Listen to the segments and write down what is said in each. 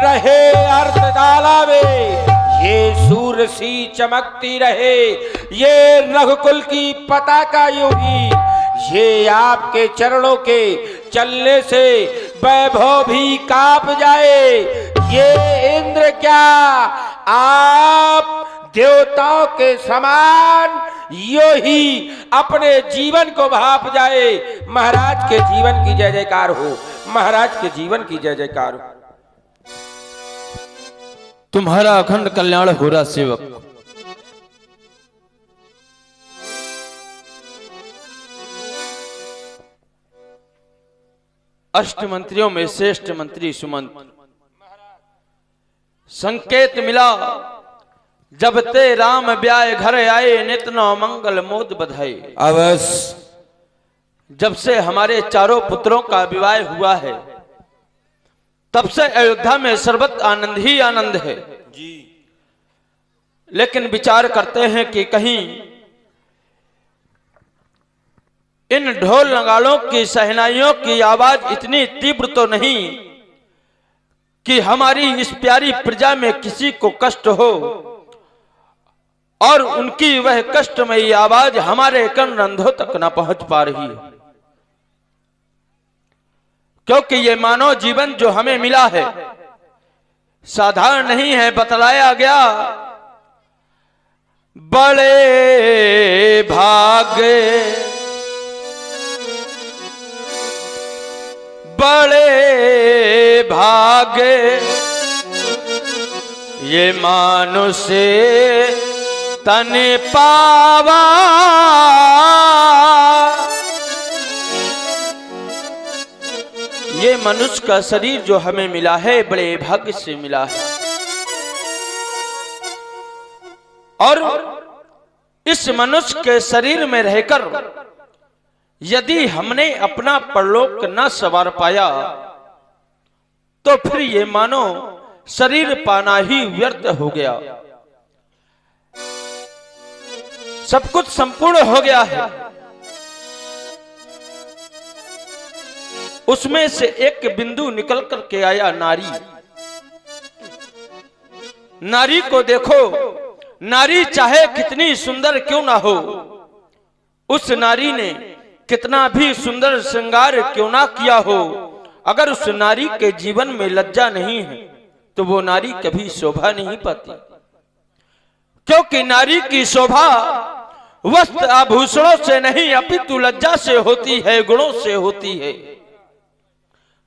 रहे अर्धजाला में, ये सूर्य सी चमकती रहे, ये रघुकुल की पताका योगी, ये आपके चरणों के चलने से वैभव भी कांप जाए। ये इंद्र क्या, आप देवताओं के समान यो ही अपने जीवन को भाप जाए। महाराज के जीवन की जय जयकार हो, महाराज के जीवन की जय जयकार हो। तुम्हारा अखंड कल्याण हो रहा सेवक। अष्ट मंत्रियों में श्रेष्ठ मंत्री सुमंत, संकेत मिला जब ते राम ब्याह घर आए, नित नौ मंगल मोद बधाई। अवश्य जब से हमारे चारों पुत्रों का विवाह हुआ है, तब से अयोध्या में सर्वत्र आनंद ही आनंद है जी। लेकिन विचार करते हैं कि कहीं इन ढोल नगाड़ों की शहनाइयों की आवाज इतनी तीव्र तो नहीं कि हमारी इस प्यारी प्रजा में किसी को कष्ट हो और उनकी वह कष्टमयी आवाज हमारे कर्ण रंध्रों तक न पहुंच पा रही है। क्योंकि ये मानव जीवन जो हमें मिला है साधारण नहीं है। बतलाया गया बड़े भागे, बड़े भागे ये मानुष तन पावा, ये मनुष्य का शरीर जो हमें मिला है बड़े भाग्य से मिला है। और इस मनुष्य के शरीर में रहकर यदि हमने अपना परलोक न संवार पाया तो फिर ये मानो शरीर पाना ही व्यर्थ हो गया। सब कुछ संपूर्ण हो गया है। उसमें से एक बिंदु निकल करके आया नारी। नारी को देखो, नारी चाहे कितनी सुंदर क्यों ना हो, उस नारी ने कितना भी सुंदर श्रृंगार क्यों ना किया हो, अगर उस नारी के जीवन में लज्जा नहीं है तो वो नारी कभी शोभा नहीं पाती। क्योंकि नारी की शोभा वस्त्र आभूषणों से नहीं अपितु लज्जा से होती है, गुणों से होती है।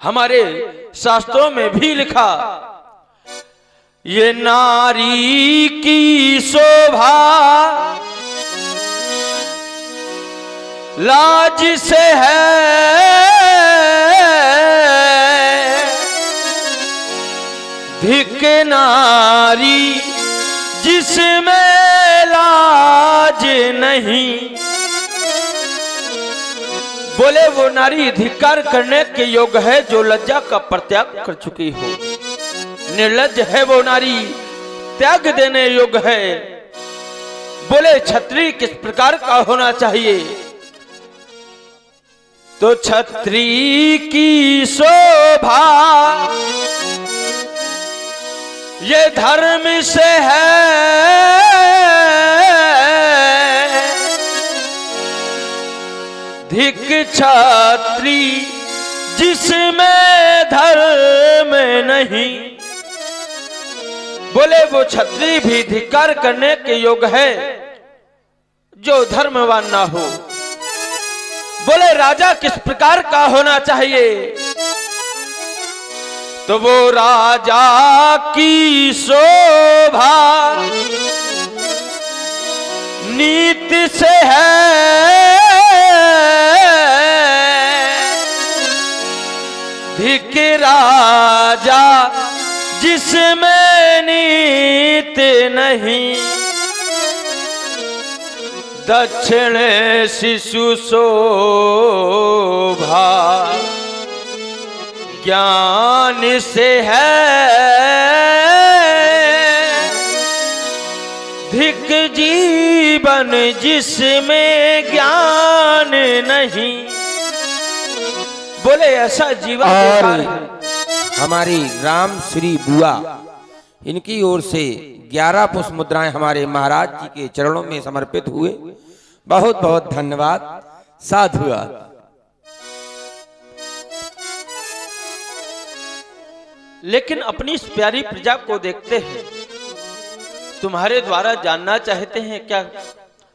हमारे शास्त्रों में भी लिखा, ये नारी की शोभा लाज से है, धिक नारी जिसमें लाज नहीं। बोले वो नारी धिक्कार करने के योग्य है जो लज्जा का परित्याग कर चुकी हो। निर्लज्ज है वो नारी, त्याग देने योग्य है। बोले क्षत्रिय किस प्रकार का होना चाहिए, तो क्षत्रिय की शोभा ये धर्म से है, धिक क्षत्रिय जिसमें धर्म नहीं। बोले वो क्षत्रिय भी धिक्कार करने के योग्य है जो धर्मवान ना हो। बोले राजा किस प्रकार का होना चाहिए, तो वो राजा की शोभा नीति से है, धिक राजा जिसमें नीति नहीं। दक्षिण शिशु शोभा ज्ञान से है, धिक जीवन जिसमें ज्ञान नहीं। बोले ऐसा जीवन बेकार है। हमारी राम श्री बुआ, इनकी ओर से 11 पुष्प मुद्राएं हमारे महाराज जी के चरणों में समर्पित हुए। बहुत बहुत धन्यवाद, साधुवाद। लेकिन अपनी इस प्यारी प्रजा को देखते हैं, तुम्हारे द्वारा जानना चाहते हैं क्या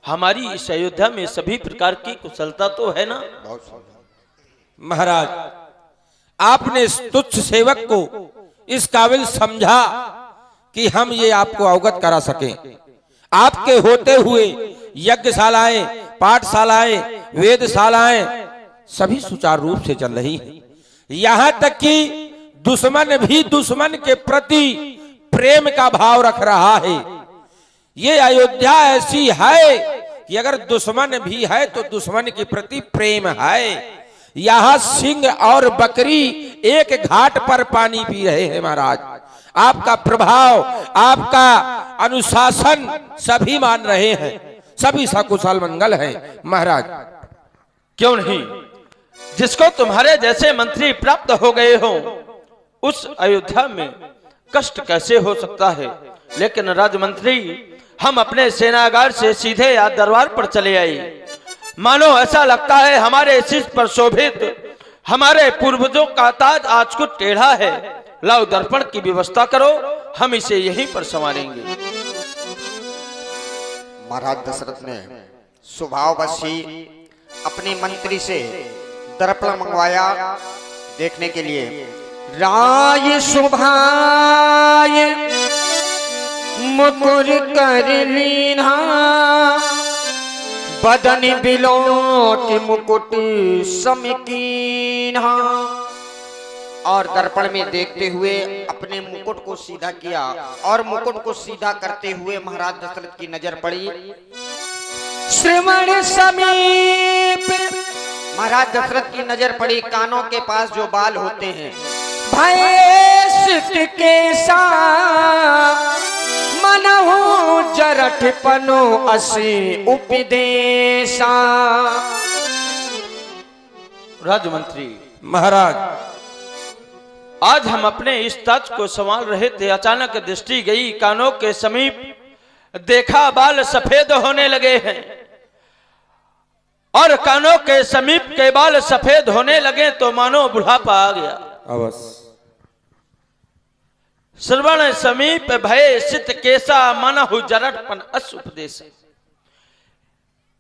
हमारी इस अयोध्या में सभी प्रकार की कुशलता तो है ना? महाराज, आपने इस तुच्छ सेवक को इस काबिल समझा कि हम ये आपको अवगत करा सकें। आपके होते हुए यज्ञशालाएं, पाठशालाएं, वेदशालाएं सभी सुचारू रूप से चल रही हैं। यहां तक कि दुश्मन भी दुश्मन के प्रति प्रेम का भाव रख रहा है। ये अयोध्या ऐसी है कि अगर दुश्मन भी है तो दुश्मन के प्रति प्रेम है। यहाँ सिंह और बकरी एक घाट पर पानी पी रहे हैं। महाराज, आपका प्रभाव, आपका अनुशासन सभी मान रहे हैं, सभी सकुशल मंगल है। महाराज, क्यों नहीं, जिसको तुम्हारे जैसे मंत्री प्राप्त हो गए हो उस अयोध्या में कष्ट कैसे हो सकता है? लेकिन राजमंत्री, हम अपने सेनागार से सीधे आज दरबार पर चले आए। मानो ऐसा लगता है हमारे शीश पर शोभित हमारे पूर्वजों का ताज आज कुछ टेढ़ा है। लाओ दर्पण की व्यवस्था करो, हम इसे यहीं पर संवारेंगे। महाराज दशरथ ने स्वभाववश ही अपने मंत्री से दर्पण मंगवाया देखने के लिए। राय शोभाय मुकुर कर लीना, बदन बिलोट मुकुट समकीना। और दर्पण में देखते हुए अपने मुकुट को सीधा किया और मुकुट को सीधा करते हुए महाराज दशरथ की नजर पड़ी श्रवण समीप। महाराज दशरथ की नजर पड़ी कानों के पास जो बाल होते हैं। भय के सा मनहु जरठ पनो असी उपदेशा। राजमंत्री महाराज, आज हम अपने इस ताज को संभाल रहे थे, अचानक दृष्टि गई कानों के समीप, देखा बाल सफेद होने लगे हैं। और कानों के समीप के बाल सफेद होने लगे तो मानो बुढ़ापा आ गया। अवश्य। श्रवण समीप भय सित केसा मनहु जरठपन अस उपदेश।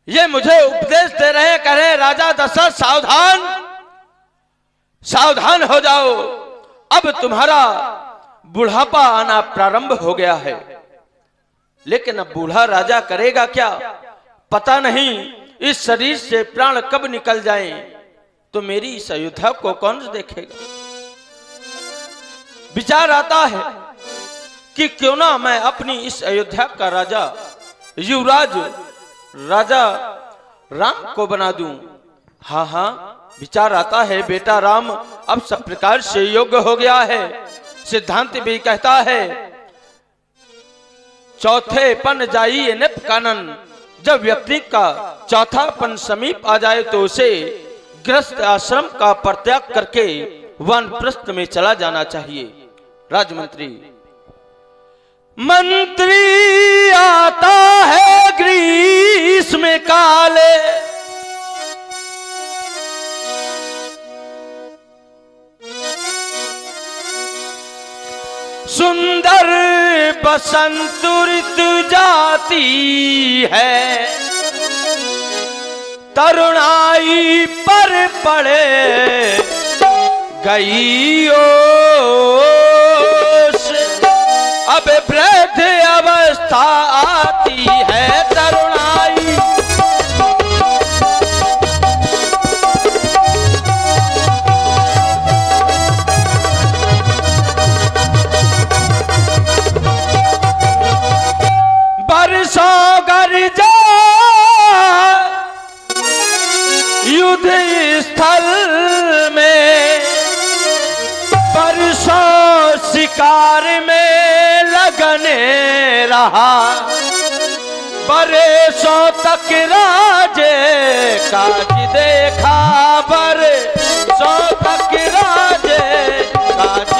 ये मुझे उपदेश दे रहे, कह रहे राजा दशरथ सावधान, सावधान हो जाओ, अब तुम्हारा बुढ़ापा आना प्रारंभ हो गया है। लेकिन अब बूढ़ा राजा करेगा क्या पता नहीं, इस शरीर से प्राण कब निकल जाएं, तो मेरी इस अयोध्या को कौन देखेगा। विचार आता है कि क्यों ना मैं अपनी इस अयोध्या का राजा, युवराज राजा राम को बना दूं। हाँ हाँ, विचार आता है बेटा राम अब सब प्रकार से योग्य हो गया है। सिद्धांत भी कहता है चौथे पन जाइए निप कानन, जब व्यक्ति का चौथापन समीप आ जाए तो उसे गृहस्थ आश्रम का परित्याग करके वानप्रस्थ में चला जाना चाहिए। राजमंत्री, मंत्री आता है ग्रीष्म काले, सुंदर बसंत ऋतु जाती है, तरुणाई पर पड़े गई ओस, अब वृद्ध अवस्था आती है तरुणाई। बरसों गरजा युद्ध स्थल में, बरसों शिकार में लगने रहा, बरसों तक राजे काज देखा, बरसों तक राजे काज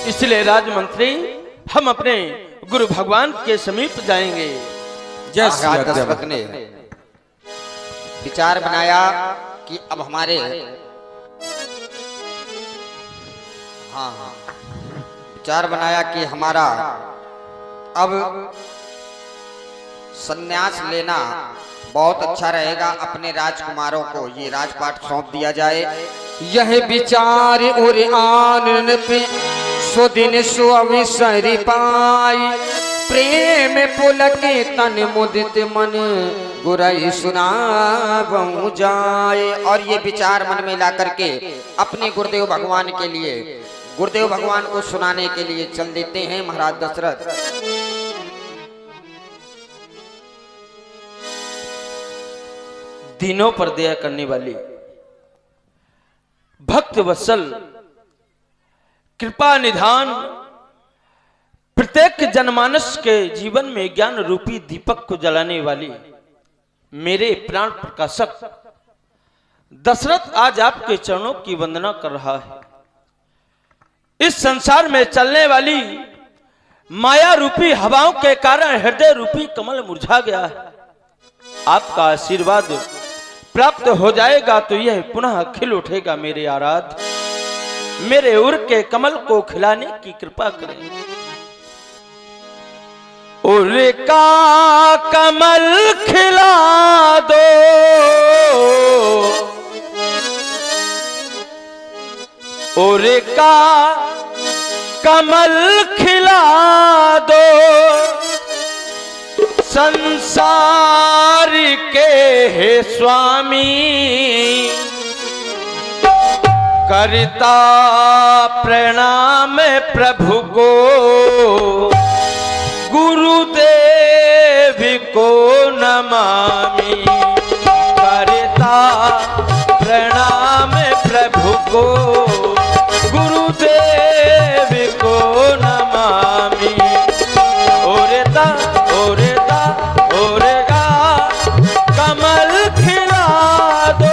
इसलिए राजमंत्री हम अपने गुरु भगवान के समीप जाएंगे। महाराज दशरथ ने विचार बनाया कि अब हमारे विचार बनाया कि हमारा अब संन्यास लेना बहुत अच्छा रहेगा, अपने राजकुमारों को ये राजपाट सौंप दिया जाए। यह विचार और आनन पे सुदिन सुअवसर पाई, प्रेम पुलके तन मुदित मन गुरई सुनावहु जाए। और ये विचार मन में ला करके अपने गुरुदेव भगवान के लिए, गुरुदेव भगवान को सुनाने के लिए चल देते हैं महाराज दशरथ। दीनों पर दया करने वाली, भक्त वत्सल, कृपा निधान, प्रत्येक जनमानस के जीवन में ज्ञान रूपी दीपक को जलाने वाली मेरे प्राण प्रकाशक दशरथ आज आपके चरणों की वंदना कर रहा है। इस संसार में चलने वाली माया रूपी हवाओं के कारण हृदय रूपी कमल मुरझा गया है। आपका आशीर्वाद प्राप्त हो जाएगा तो यह पुनः खिल उठेगा। मेरे आराध्य, मेरे उर के कमल को खिलाने की कृपा करें। उर का कमल खिला दो, उर का कमल खिला दो, संसार के हे स्वामी, करता प्रणाम प्रभु को, गुरुदेव को नमामि। करता प्रणाम प्रभु को, गुरुदेव को नमामि। ओरेता ओरेता ओरेगा कमल खिला दो,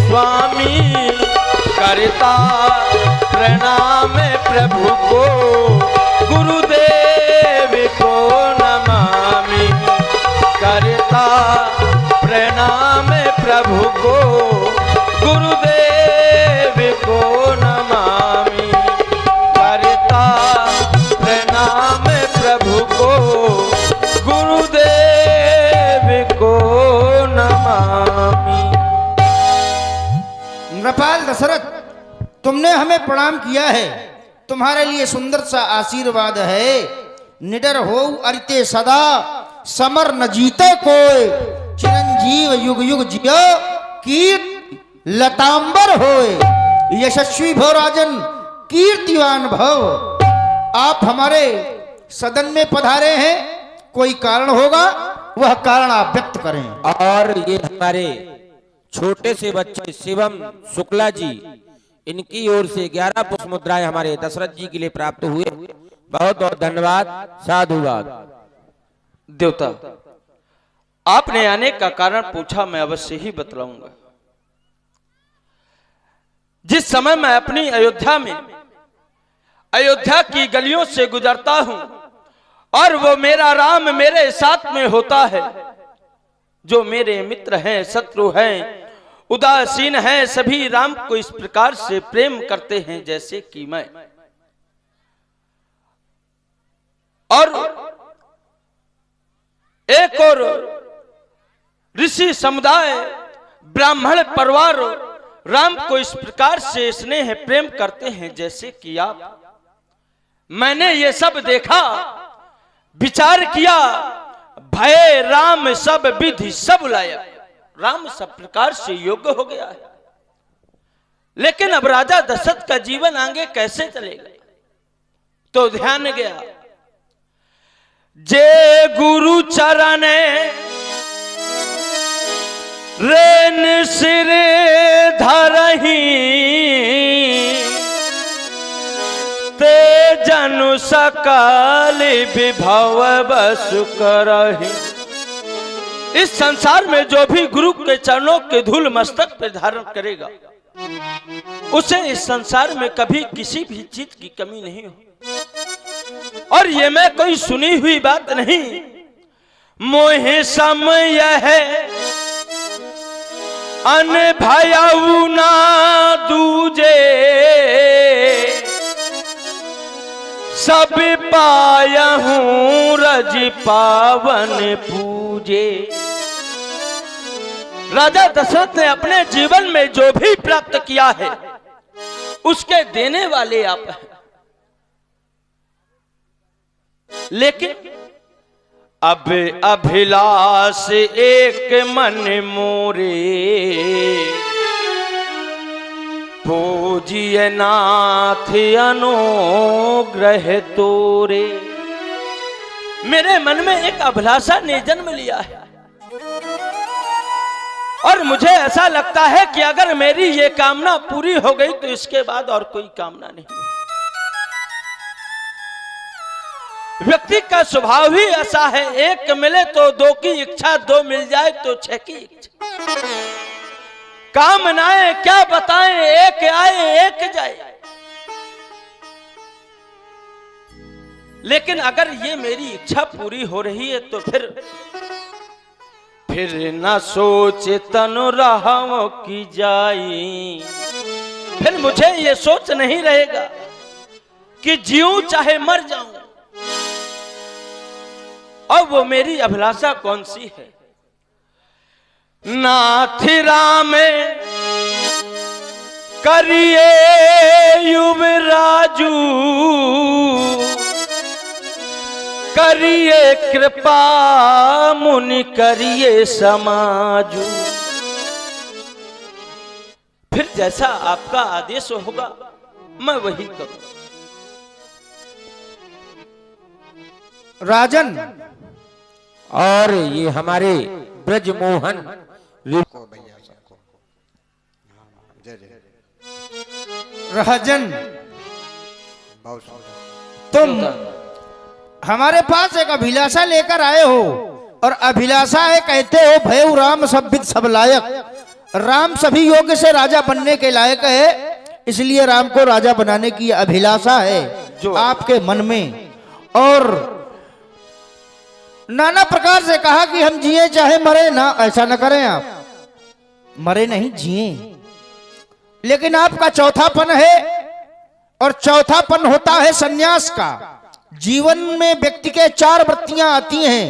स्वामी। करता प्रणाम प्रभु को, गुरुदेव को नमामि। करता प्रणाम प्रभु को, गुरुदेव को नमामि। करता प्रणाम प्रभु को, गुरुदेव को नमामि। नृपाल दशरथ, तुमने हमें प्रणाम किया है, तुम्हारे लिए सुंदर सा आशीर्वाद है। निडर हो अरिते सदा, समर न जीते कोई। चिरंजीव युग युग जियो, कीर्त लतांबर होए। यशस्वी भव राजन, कीर्तिवान भव। आप हमारे सदन में पधारे हैं, कोई कारण होगा, वह कारण आप व्यक्त करें। और ये हमारे छोटे से बच्चे शिवम शुक्ला जी, इनकी ओर से 11 पुष्प मुद्राएं हमारे दशरथ जी के लिए प्राप्त हुए। बहुत बहुत धन्यवाद, साधुवाद। देवता, आपने आने का कारण पूछा, मैं अवश्य ही बतलाऊंगा। जिस समय मैं अपनी अयोध्या में, अयोध्या की गलियों से गुजरता हूं और वो मेरा राम मेरे साथ में होता है, जो मेरे मित्र हैं, शत्रु हैं, उदासीन हैं, सभी राम को इस प्रकार से प्रेम करते हैं जैसे कि मैं। और एक और ऋषि समुदाय, ब्राह्मण परिवार राम को इस प्रकार से स्नेह प्रेम करते हैं जैसे कि आप। मैंने ये सब देखा, विचार किया, भय राम सब विधि सब लायक, राम सब प्रकार से योग्य हो गया है। लेकिन अब राजा दशरथ का जीवन आगे कैसे चलेगा? तो ध्यान गया, जे गुरु चरण रेन सिर धरही, ते जनु सकल विभव बस करही। इस संसार में जो भी गुरु के चरणों के धूल मस्तक पे धारण करेगा, उसे इस संसार में कभी किसी भी चीज की कमी नहीं हो। और ये मैं कोई सुनी हुई बात नहीं, मोहे समय है अन भयउ ना दूजे, सब पायहूं रज पावन पूजे। राजा दशरथ ने अपने जीवन में जो भी प्राप्त किया है, उसके देने वाले आप हैं। लेकिन अब अभिलाष एक मन मोरे, पूजिए नाथ अनुग्रह तोरे। मेरे मन में एक अभिलाषा ने जन्म लिया है, और मुझे ऐसा लगता है कि अगर मेरी ये कामना पूरी हो गई तो इसके बाद और कोई कामना नहीं। व्यक्ति का स्वभाव ही ऐसा है, एक मिले तो दो की इच्छा, दो मिल जाए तो छह की इच्छा। कामनाएं क्या बताएं, एक आए एक जाए। लेकिन अगर ये मेरी इच्छा पूरी हो रही है तो फिर न सोचे तनु रहम की जाई। फिर मुझे ये सोच नहीं रहेगा कि जीऊं चाहे मर जाऊं। और वो मेरी अभिलाषा कौन सी है? नाथ राम करिए युवराजू, करिए कृपा मुनि करिए समाजू। फिर जैसा आपका आदेश होगा मैं वही करूं। राजन, और ये हमारे ब्रजमोहन राजन, तुम हमारे पास एक अभिलाषा लेकर आए हो, और अभिलाषा है, कहते हो भयउ राम सब विद सब लायक। राम सभी योग्य से राजा बनने के लायक है, इसलिए राम को राजा बनाने की अभिलाषा है जो आपके मन में। और नाना प्रकार से कहा कि हम जिए चाहे मरे ना, ऐसा न करें आप, मरे नहीं जिए। लेकिन आपका चौथापन है, और चौथापन होता है सन्यास का। जीवन में व्यक्ति के चार वृत्तियां आती हैं,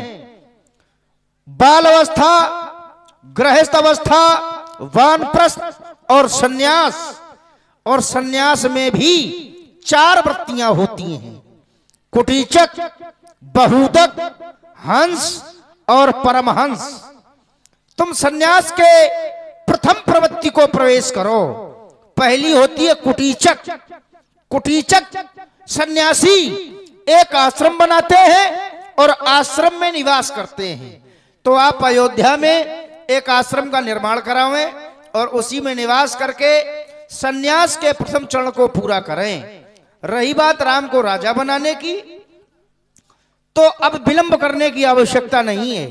बाल अवस्था, गृहस्थ अवस्था, वानप्रस्थ और सन्यास। और सन्यास में भी चार वृत्तियां होती हैं, कुटीचक, बहुदक, हंस और परमहंस। तुम सन्यास के प्रथम प्रवृत्ति को प्रवेश करो। पहली होती है कुटीचक। कुटीचक सन्यासी एक आश्रम बनाते हैं और आश्रम में निवास करते हैं। तो आप अयोध्या में एक आश्रम का निर्माण करावें और उसी में निवास करके सन्यास के प्रथम चरण को पूरा करें। रही बात राम को राजा बनाने की, तो अब विलंब करने की आवश्यकता नहीं है।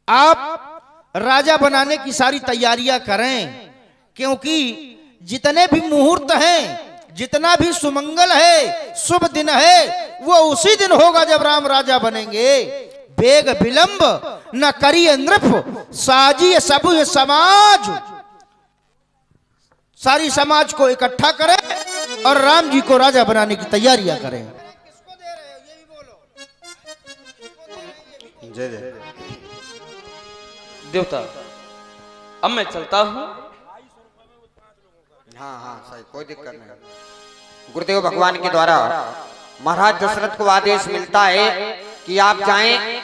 आप राजा बनाने की सारी तैयारियां करें, क्योंकि जितने भी मुहूर्त हैं, जितना भी सुमंगल है, शुभ दिन है, वो उसी दिन होगा जब राम राजा बनेंगे। बेग विलंब न करिए नृप साजिए सब समाज। सारी समाज को इकट्ठा करें और राम जी को राजा बनाने की तैयारियां करें। जय जय देवता, अब मैं चलता हूँ। हाँ हाँ सही, कोई दिक्कत नहीं। गुरुदेव भगवान के द्वारा महाराज दशरथ को आदेश मिलता है कि आप जाएं